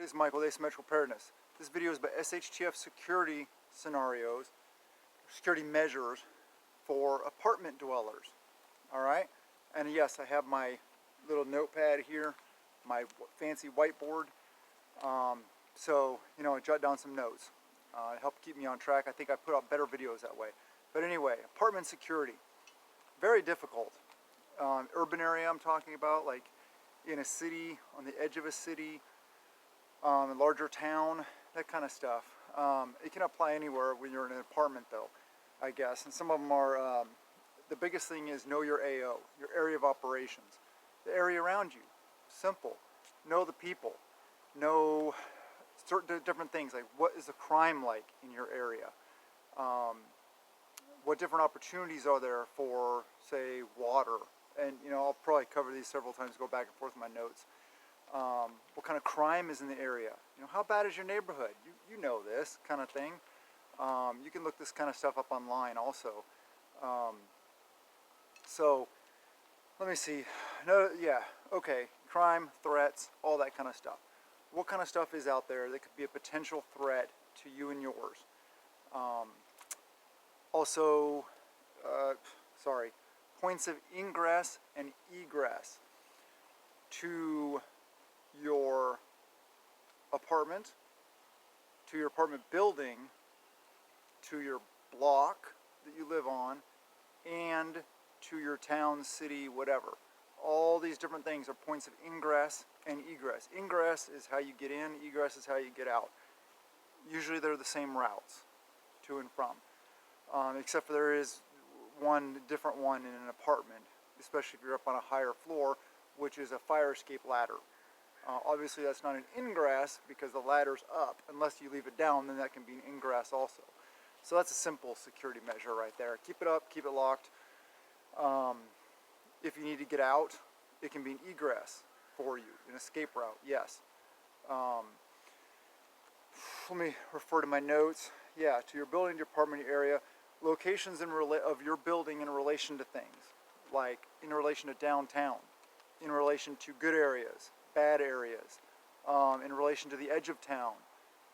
It is Michael with Asymmetrical Preparedness. This video is about SHTF security scenarios, security measures for apartment dwellers. Alright? And yes, I have my little notepad here, my fancy whiteboard. So, I jot down some notes. It helped keep me on track. I think I put out better videos that way. But anyway, apartment security. Very difficult. Urban area I'm talking about, like in a city, on the edge of a city, a larger town, that kind of stuff. It can apply anywhere when you're in an apartment though, I guess. And some of them are, the biggest thing is know your AO, your area of operations. The area around you, simple. Know the people. Know certain different things, like what is the crime like in your area? What different opportunities are there for, say, water? And, I'll probably cover these several times, go back and forth in my notes. What kind of crime is in the area? How bad is your neighborhood? You know this kind of thing. You can look this kind of stuff up online also. So, let me see. No, yeah, okay. Crime, threats, all that kind of stuff. What kind of stuff is out there that could be a potential threat to you and yours? Also, points of ingress and egress to your apartment, to your apartment building, to your block that you live on, and to your town, city, whatever. All these different things are points of ingress and egress. Ingress is how you get in, egress is how you get out. Usually they're the same routes to and from, except for there is one different one in an apartment, especially if you're up on a higher floor, which is a fire escape ladder. Obviously that's not an ingress because the ladder's up. Unless you leave it down, then that can be an ingress also. So that's a simple security measure right there. Keep it up, keep it locked. If you need to get out, it can be an egress for you, an escape route, yes. Let me refer to my notes. Yeah, to your building, your apartment area, locations of your building in relation to things, like in relation to downtown, in relation to good areas, bad areas, in relation to the edge of town.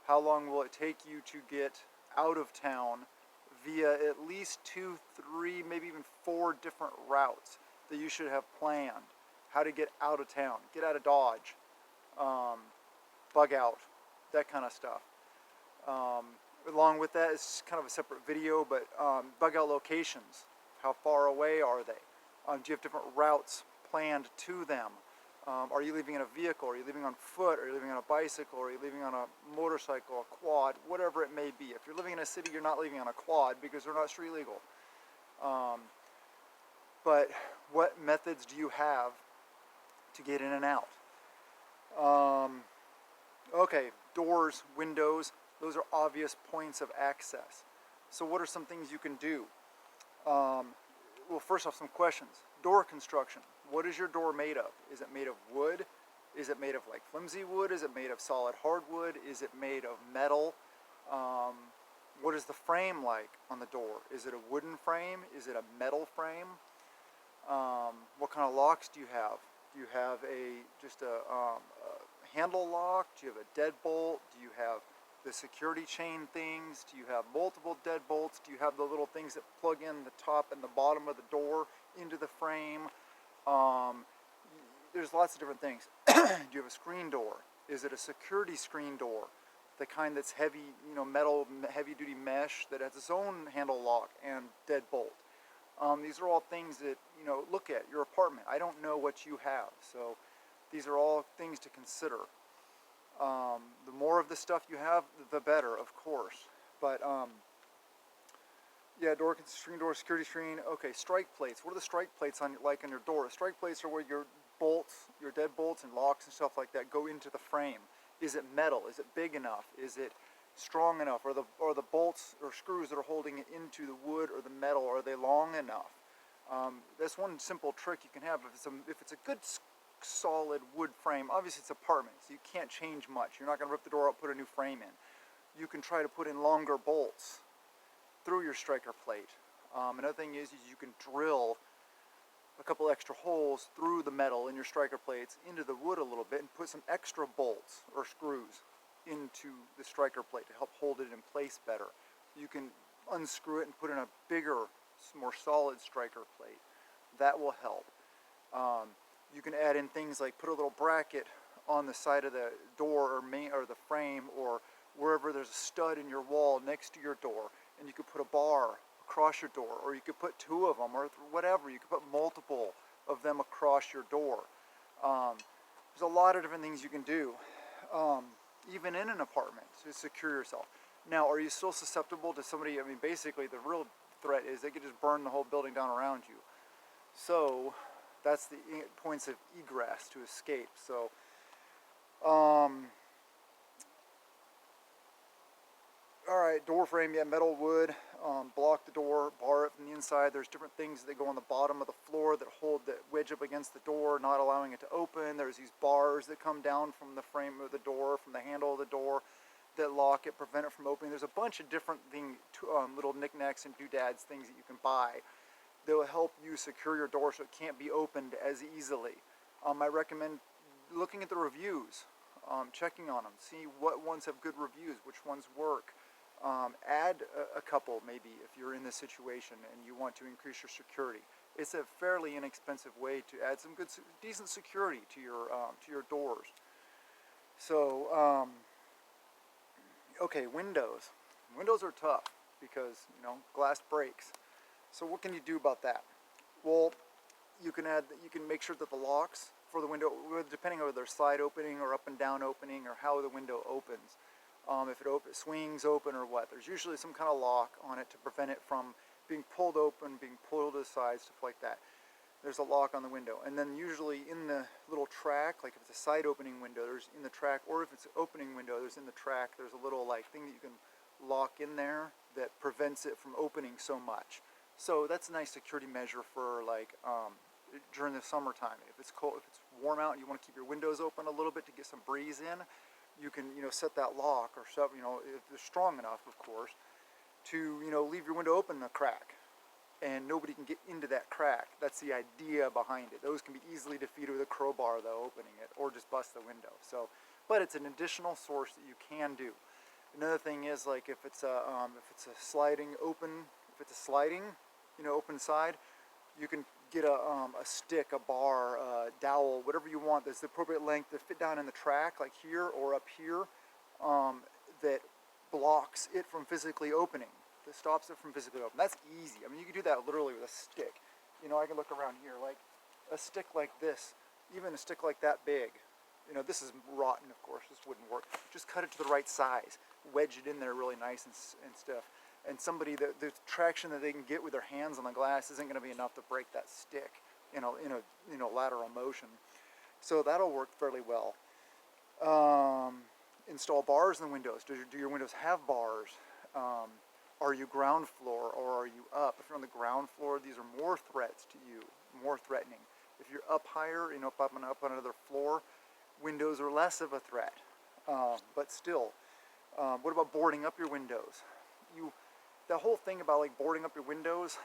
How long will it take you to get out of town via at least 2, 3, maybe even 4 different routes that you should have planned? How to get out of town, get out of Dodge, bug out, that kind of stuff. Along with that, it's kind of a separate video, but bug out locations. How far away are they? Do you have different routes planned to them? Are you leaving in a vehicle? Are you leaving on foot? Are you leaving on a bicycle? Are you leaving on a motorcycle, a quad, whatever it may be? If you're living in a city, you're not leaving on a quad because they're not street legal. But what methods do you have to get in and out? Okay, doors, windows, those are obvious points of access. So what are some things you can do? Well, first off, some questions. Door construction. What is your door made of? Is it made of wood? Is it made of like flimsy wood? Is it made of solid hardwood? Is it made of metal? What is the frame like on the door? Is it a wooden frame? Is it a metal frame? What kind of locks do you have? Do you have just a handle lock? Do you have a deadbolt? Do you have the security chain things? Do you have multiple deadbolts? Do you have the little things that plug in the top and the bottom of the door into the frame? There's lots of different things. Do you have a screen door? Is it a security screen door? The kind that's heavy, metal, heavy-duty mesh that has its own handle lock and deadbolt. These are all things that, look at your apartment. I don't know what you have, so these are all things to consider. The more of this stuff you have, the better, of course. But, yeah, screen door, security screen. Okay, strike plates. What are the strike plates like on your door? Strike plates are where your bolts, your deadbolts and locks and stuff like that go into the frame. Is it metal? Is it big enough? Is it strong enough? Or the bolts or screws that are holding it into the wood or the metal, are they long enough? That's one simple trick you can have. If it's a good solid wood frame, obviously it's apartment, so you can't change much. You're not going to rip the door out, put a new frame in. You can try to put in longer bolts through your striker plate. Another thing is you can drill a couple extra holes through the metal in your striker plates into the wood a little bit and put some extra bolts or screws into the striker plate to help hold it in place better. You can unscrew it and put in a bigger, more solid striker plate. That will help. You can add in things like put a little bracket on the side of the door or the frame or wherever there's a stud in your wall next to your door, and you could put a bar across your door, or you could put two of them, or whatever. You could put multiple of them across your door. There's a lot of different things you can do, even in an apartment, to secure yourself. Now, are you still susceptible to somebody? I mean, basically, the real threat is they could just burn the whole building down around you. So that's the points of egress to escape. So, all right, door frame, yeah, metal, wood, block the door, bar it from the inside. There's different things that go on the bottom of the floor that hold the wedge up against the door, not allowing it to open. There's these bars that come down from the frame of the door, from the handle of the door, that lock it, prevent it from opening. There's a bunch of different little knickknacks and doodads, things that you can buy that will help you secure your door so it can't be opened as easily. I recommend looking at the reviews, checking on them, see what ones have good reviews, which ones work. Add a couple maybe if you're in this situation and you want to increase your security. It's a fairly inexpensive way to add some good, decent security to your doors. So, okay, windows. Windows are tough because, you know, glass breaks. So what can you do about that? Well, you can make sure that the locks for the window, depending on whether they're side opening or up and down opening or how the window opens. If it swings open or what, there's usually some kind of lock on it to prevent it from being pulled open, being pulled to the side, stuff like that. There's a lock on the window. And then usually in the little track, like if it's a side opening window, there's in the track, or if it's an opening window, there's in the track, there's a little like thing that you can lock in there that prevents it from opening so much. So that's a nice security measure for like during the summertime. If it's cold, if it's warm out and you want to keep your windows open a little bit to get some breeze in, you can, you know, set that lock or stuff, you know, if they're strong enough, of course, to, you know, leave your window open in a crack and nobody can get into that crack. That's the idea behind it. Those can be easily defeated with a crowbar, though, opening it, or just bust the window. So, but it's an additional source that you can do. Another thing is, like, if it's a sliding open, if it's a sliding, you know, open side, you can get a stick, a bar, a dowel, whatever you want that's the appropriate length to fit down in the track, like here or up here, that blocks it from physically opening, that stops it from physically opening. That's easy. I mean, you can do that literally with a stick. You know, I can look around here, like a stick like this, even a stick like that big. You know, this is rotten, of course, this wouldn't work. Just cut it to the right size, wedge it in there really nice and stiff. And somebody, the traction that they can get with their hands on the glass isn't going to be enough to break that stick in a lateral motion. So that'll work fairly well. Install bars in the windows. Do your windows have bars? Are you ground floor or are you up? If you're on the ground floor, these are more threats to you, more threatening. If you're up higher, you know, up on another floor, windows are less of a threat. But still, what about boarding up your windows? The whole thing about like boarding up your windows,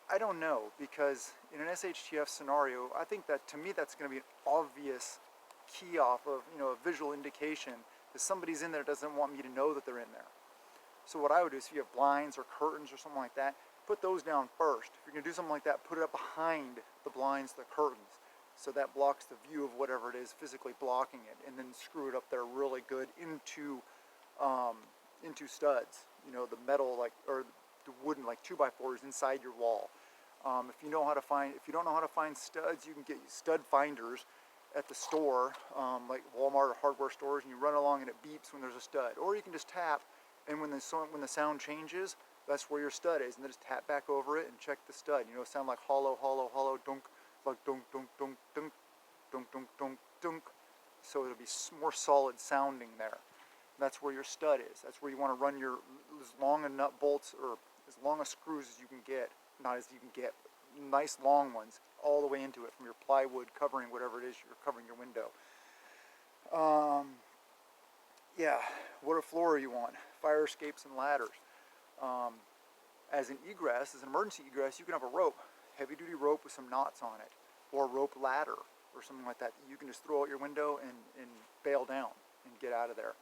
I don't know, because in an SHTF scenario, I think that to me that's going to be an obvious key off of, you know, a visual indication that somebody's in there doesn't want me to know that they're in there. So what I would do is if you have blinds or curtains or something like that, put those down first. If you're going to do something like that, put it up behind the blinds, the curtains, so that blocks the view of whatever it is physically blocking it, and then screw it up there really good into studs. You know, the metal, like, or the wooden, like 2x4s inside your wall. If you don't know how to find studs, you can get stud finders at the store, like Walmart or hardware stores, and you run along and it beeps when there's a stud. Or you can just tap, and when the sound changes, that's where your stud is, and then just tap back over it and check the stud. You know, sound like hollow, hollow, hollow, dunk, like dunk, dunk, dunk, dunk, dunk, dunk, dunk, dunk. So it'll be more solid sounding there. That's where your stud is. That's where you want to run your as long a nut bolts or as long a screws as you can get, not as you can get, nice long ones all the way into it from your plywood covering whatever it is you're covering your window. Yeah, what floor are you on? Fire escapes and ladders. As an egress, as an emergency egress, you can have a rope heavy-duty rope with some knots on it, or a rope ladder, or something like that. You can just throw out your window and bail down and get out of there.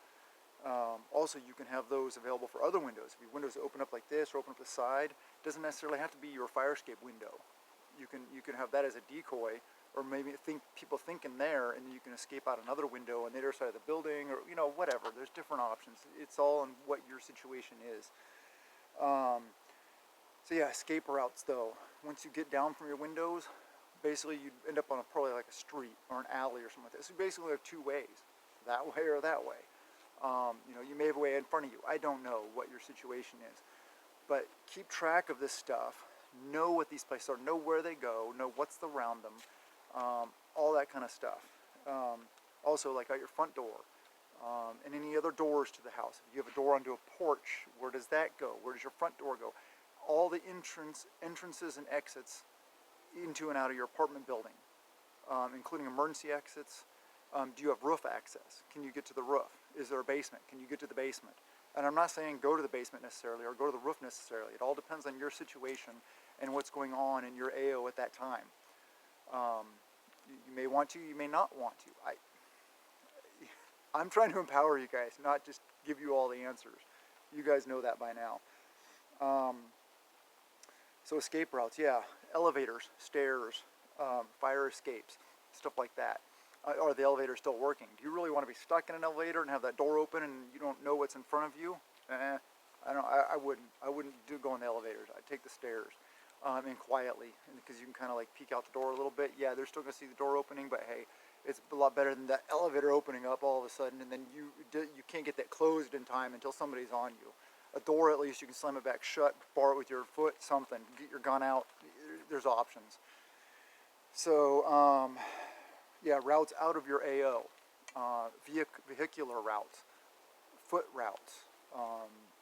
Also, you can have those available for other windows. If your windows open up like this or open up the side, it doesn't necessarily have to be your fire escape window. You can have that as a decoy, or maybe people think in there, and you can escape out another window on the other side of the building, or whatever. There's different options. It's all in what your situation is. So yeah, escape routes though. Once you get down from your windows, basically you end up on probably like a street or an alley or something like that. So you basically have two ways, that way or that way. You may have a way in front of you. I don't know what your situation is, but keep track of this stuff. Know what these places are. Know where they go. Know what's around them. All that kind of stuff. Also, like out your front door, and any other doors to the house. If you have a door onto a porch, where does that go? Where does your front door go? All the entrances and exits into and out of your apartment building, including emergency exits. Do you have roof access? Can you get to the roof? Is there a basement? Can you get to the basement? And I'm not saying go to the basement necessarily or go to the roof necessarily. It all depends on your situation and what's going on in your AO at that time. You may want to, you may not want to. I'm trying to empower you guys, not just give you all the answers. You guys know that by now. So escape routes, yeah. Elevators, stairs, fire escapes, stuff like that. Are the elevators still working? Do you really want to be stuck in an elevator and have that door open and you don't know what's in front of you? I wouldn't go in the elevators. I'd take the stairs, and quietly, because you can kind of like peek out the door a little bit. Yeah, they're still going to see the door opening, but hey, it's a lot better than that elevator opening up all of a sudden, and then you can't get that closed in time until somebody's on you. A door, at least you can slam it back shut, bar it with your foot, something. Get your gun out. There's options. So, yeah, routes out of your AO, vehicular routes, foot routes.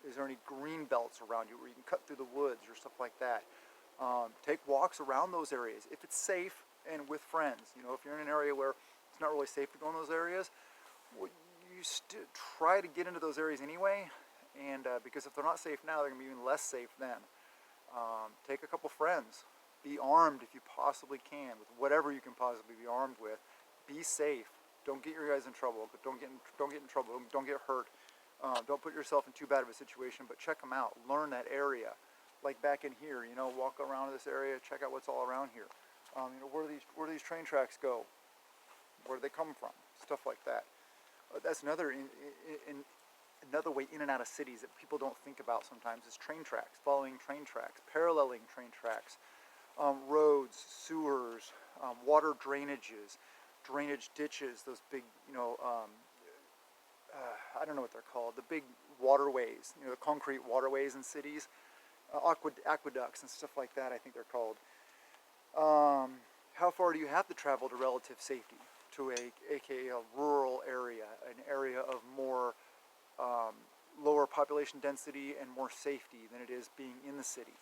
Is there any green belts around you where you can cut through the woods or stuff like that? Take walks around those areas if it's safe and with friends. If you're in an area where it's not really safe to go in those areas, well, you try to get into those areas anyway. And because if they're not safe now, they're going to be even less safe then. Take a couple friends. Be armed if you possibly can with whatever you can possibly be armed with. Be safe. Don't get your guys in trouble. But don't get in trouble. Don't get hurt. Don't put yourself in too bad of a situation. But check them out. Learn that area. Like back in here, walk around this area. Check out what's all around here. Where do these train tracks go? Where do they come from? Stuff like that. That's another another way in and out of cities that people don't think about sometimes is train tracks, following train tracks, paralleling train tracks, roads, sewers, water drainages, drainage ditches, those big, I don't know what they're called, the big waterways, the concrete waterways in cities, aqueducts and stuff like that, I think they're called. How far do you have to travel to relative safety? To aka a rural area, an area of more lower population density and more safety than it is being in the city.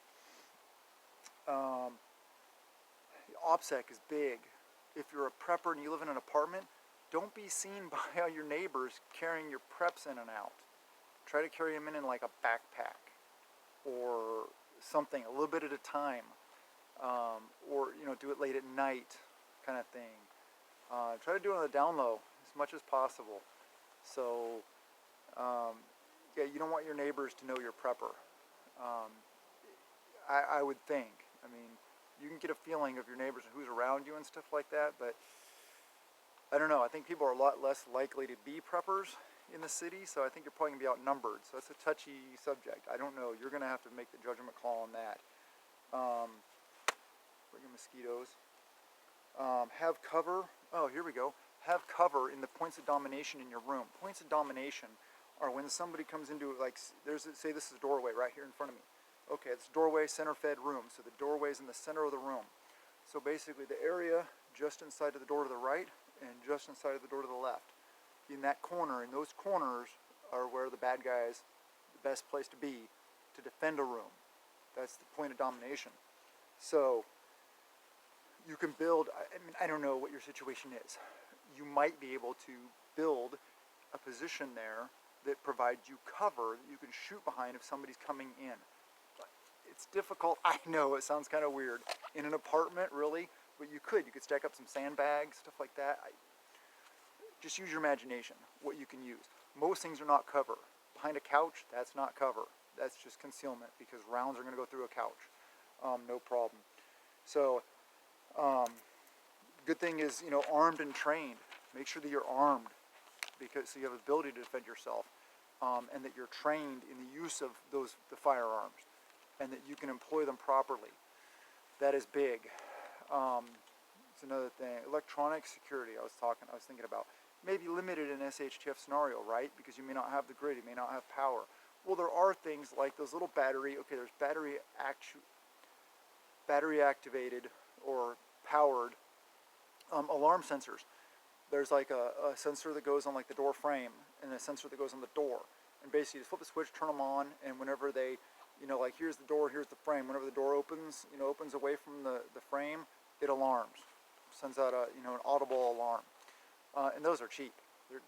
OPSEC is big. If you're a prepper and you live in an apartment, don't be seen by all your neighbors carrying your preps in and out. Try to carry them in like a backpack or something, a little bit at a time, or do it late at night, kind of thing. Try to do it on the down low as much as possible. So, yeah, you don't want your neighbors to know you're prepper. I would think. I mean, you can get a feeling of your neighbors and who's around you and stuff like that, but I don't know. I think people are a lot less likely to be preppers in the city, so I think you're probably going to be outnumbered. So it's a touchy subject. I don't know. You're going to have to make the judgment call on that. Bring in mosquitoes. Have cover. Oh, here we go. Have cover in the points of domination in your room. Points of domination are when somebody comes into, like, say this is a doorway right here in front of me. Okay, it's doorway, center fed room. So the doorway's in the center of the room. So basically the area just inside of the door to the right and just inside of the door to the left. In that corner, in those corners are where the bad guys, the best place to be to defend a room. That's the point of domination. So you can build, I don't know what your situation is. You might be able to build a position there that provides you cover that you can shoot behind if somebody's coming in. It's difficult. I know it sounds kind of weird. In an apartment, really, but you could stack up some sandbags, stuff like that. Just use your imagination, what you can use. Most things are not cover. Behind a couch, that's not cover. That's just concealment because rounds are going to go through a couch. No problem. So, good thing is, armed and trained. Make sure that you're armed because so you have the ability to defend yourself, and that you're trained in the use of the firearms, and that you can employ them properly. That is big. It's another thing. Electronic security. I was thinking about. Maybe limited in SHTF scenario, right? Because you may not have the grid, you may not have power. Well, there are things like those little battery. Okay, there's battery activated or powered alarm sensors. There's like a sensor that goes on like the door frame and a sensor that goes on the door. And basically, you just flip the switch, turn them on, and whenever they, like here's the door, here's the frame. Whenever the door opens, opens away from the frame, it alarms, sends out an audible alarm. And those are cheap.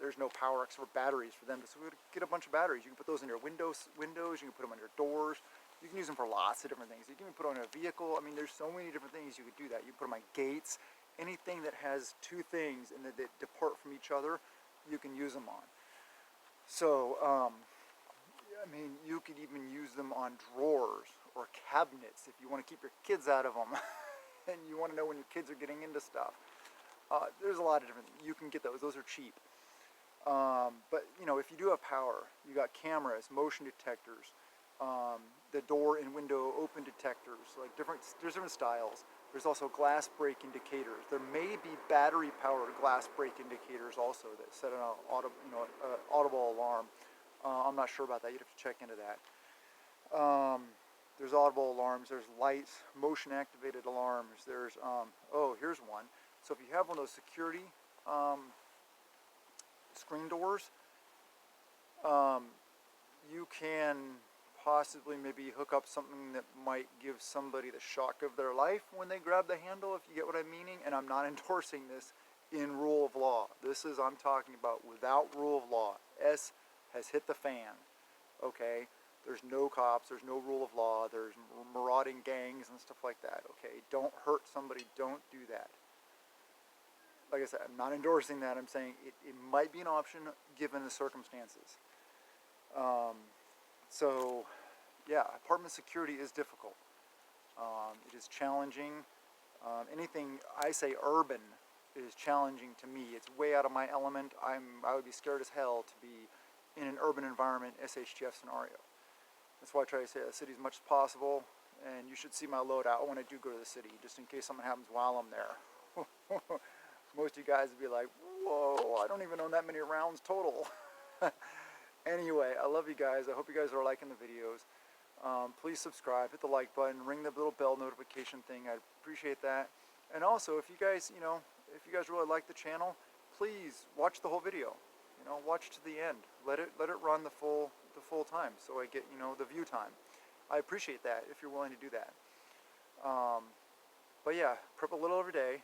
There's no power except for batteries for them. So get a bunch of batteries. You can put those in your windows. You can put them on your doors. You can use them for lots of different things. You can even put on a vehicle. I mean, there's so many different things you could do that. You can put them on gates. Anything that has two things and that depart from each other, you can use them on. So, I mean, you could even use them on drawers or cabinets if you want to keep your kids out of them and you want to know when your kids are getting into stuff. There's a lot of different things. You can get those. Those are cheap. But, if you do have power, you got cameras, motion detectors, the door and window open detectors, there's different styles. There's also glass break indicators. There may be battery-powered glass break indicators also that set an audible alarm. I'm not sure about that. You'd have to check into that. There's audible alarms. There's lights, motion-activated alarms. There's, here's one. So if you have one of those security screen doors, you can possibly maybe hook up something that might give somebody the shock of their life when they grab the handle, if you get what I'm meaning. And I'm not endorsing this in rule of law. I'm talking about without rule of law. S has hit the fan, okay? There's no cops, there's no rule of law, there's marauding gangs and stuff like that, okay? Don't hurt somebody, don't do that. Like I said, I'm not endorsing that. I'm saying it might be an option given the circumstances. So, yeah, apartment security is difficult. It is challenging. Anything I say urban is challenging to me. It's way out of my element. I would be scared as hell to be in an urban environment SHTF scenario. That's why I try to stay out of the city as much as possible. And you should see my loadout when I do go to the city, just in case something happens while I'm there. Most of you guys would be like, whoa, I don't even own that many rounds total. Anyway, I love you guys. I hope you guys are liking the videos. Please subscribe, hit the like button, ring the little bell notification thing. I'd appreciate that. And also, if you guys, if you guys really like the channel, please watch the whole video. Watch to the end. Let it run the full time, so I get the view time. I appreciate that if you're willing to do that. But yeah, prep a little every day.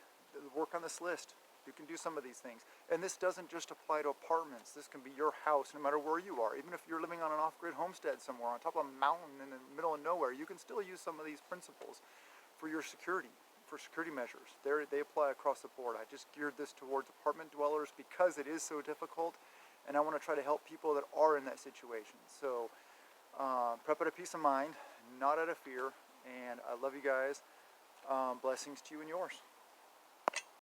Work on this list. You can do some of these things. And this doesn't just apply to apartments. This can be your house no matter where you are. Even if you're living on an off-grid homestead somewhere on top of a mountain in the middle of nowhere, you can still use some of these principles for your security, for security measures. They apply across the board. I just geared this towards apartment dwellers because it is so difficult, and I want to try to help people that are in that situation. So prep out of peace of mind, not out of fear, and I love you guys. Blessings to you and yours.